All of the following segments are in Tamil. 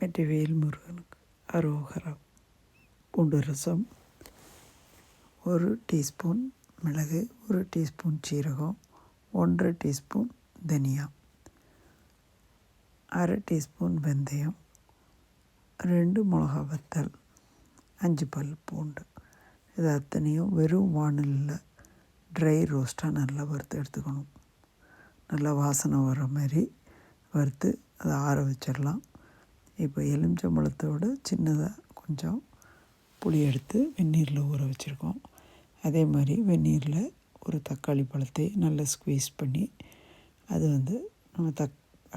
வெற்றிவேல் முருகனுக்கு அரோகரா. பூண்டு ரசம், 1 டீஸ்பூன் மிளகு, 1 டீஸ்பூன் சீரகம், 1/2 டீஸ்பூன் தனியா, 1/2 டீஸ்பூன் வெந்தயம், 2 மிளகா வத்தல், 5 பல் பூண்டு. இது அத்தனையும் வெறும் வாணலியில் ட்ரை ரோஸ்ட்டாக நல்லா வறுத்து எடுத்துக்கணும். நல்லா வாசனை வர மாதிரி வறுத்து அதை ஆற வச்சிடலாம். இப்போ எலுமிச்சம்பழத்தோட சின்னதாக கொஞ்சம் புளி எடுத்து வெந்நீரில் ஊற வச்சுருக்கோம். அதே மாதிரி வெந்நீரில் ஒரு தக்காளி பழத்தை நல்லா ஸ்குவீஸ் பண்ணி அது நம்ம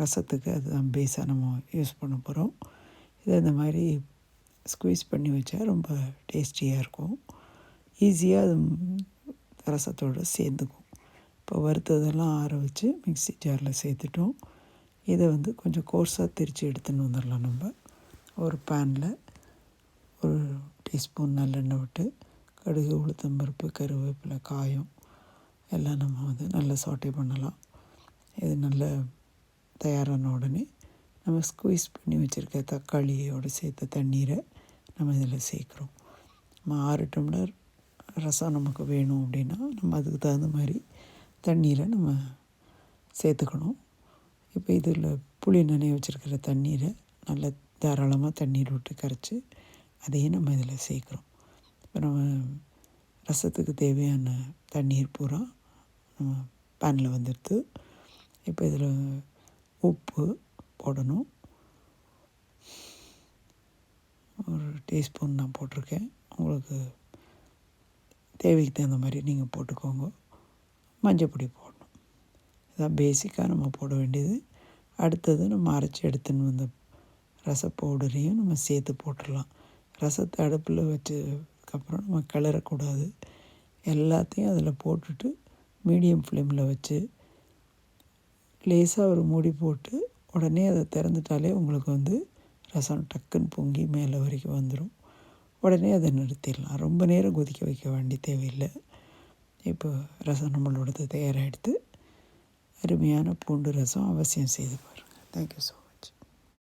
ரசத்துக்கு அதுதான் பேஸாக நம்ம யூஸ் பண்ண போகிறோம். இதை இந்த மாதிரி ஸ்குவீஸ் பண்ணி வச்சா ரொம்ப டேஸ்டியாக இருக்கும். ஈஸியாக அது ரசத்தோடு சேர்ந்துக்கும். இப்போ வறுத்ததெல்லாம் ஆற வச்சு மிக்ஸி ஜாரில் சேர்த்துட்டோம். இதை கொஞ்சம் கோர்ஸாக திரித்து எடுத்துன்னு வந்துடலாம். நம்ம ஒரு பேனில் 1 டீஸ்பூன் நல்லெண்ணெய் விட்டு கடுகு, உளுத்தம்பருப்பு, கருவேப்பிலை, காயம் எல்லாம் நம்ம நல்லா சாட்டே பண்ணலாம். இது நல்லா தயாரான உடனே நம்ம ஸ்குவீஸ் பண்ணி வச்சுருக்க தக்காளியோடு சேர்த்த தண்ணீரை நம்ம இதில் சேர்க்குறோம். நம்ம 6 டம்ளர் ரசம் நமக்கு வேணும் அப்படின்னா நம்ம அதுக்கு தகுந்த மாதிரி தண்ணீரை நம்ம சேர்த்துக்கணும். இப்போ இதில் புளி நனைய வச்சுருக்கிற தண்ணீரை நல்லா தாராளமாக தண்ணீர் விட்டு கரைச்சி அதையும் நம்ம இதில் சேர்க்குறோம். இப்போ நம்ம ரசத்துக்கு தேவையான தண்ணீர் பூரா நம்ம பேனில் வந்துடுது. இப்போ இதில் உப்பு போடணும். 1 டீஸ்பூன் நான் போட்டிருக்கேன். உங்களுக்கு தேவைக்கு தகுந்த மாதிரி நீங்கள் போட்டுக்கோங்க. மஞ்சள் போடணும். இதான் பேசிக்காக நம்ம போட வேண்டியது. அடுத்தது நம்ம அரைச்சி எடுத்துன்னு வந்த ரச பவுடரையும் நம்ம சேர்த்து போட்டுடலாம். ரசத்தை அடுப்பில் வச்சதுக்கப்புறம் நம்ம கிளறக்கூடாது. எல்லாத்தையும் அதில் போட்டுட்டு மீடியம் ஃப்ளேமில் வச்சு லேசாக ஒரு மூடி போட்டு உடனே அதை திறந்துட்டாலே உங்களுக்கு ரசம் டக்குன்னு பொங்கி மேலே வரைக்கும் வந்துடும். உடனே அதை நிறுத்திடலாம். ரொம்ப நேரம் கொதிக்க வைக்க வேண்டிய தேவையில்லை. இப்போ ரசம் நம்மளோடது தயாராகிடுது. அருமையான பூண்டு ரசம் அவசியம் செய்து பாருங்கள். Thank you so much.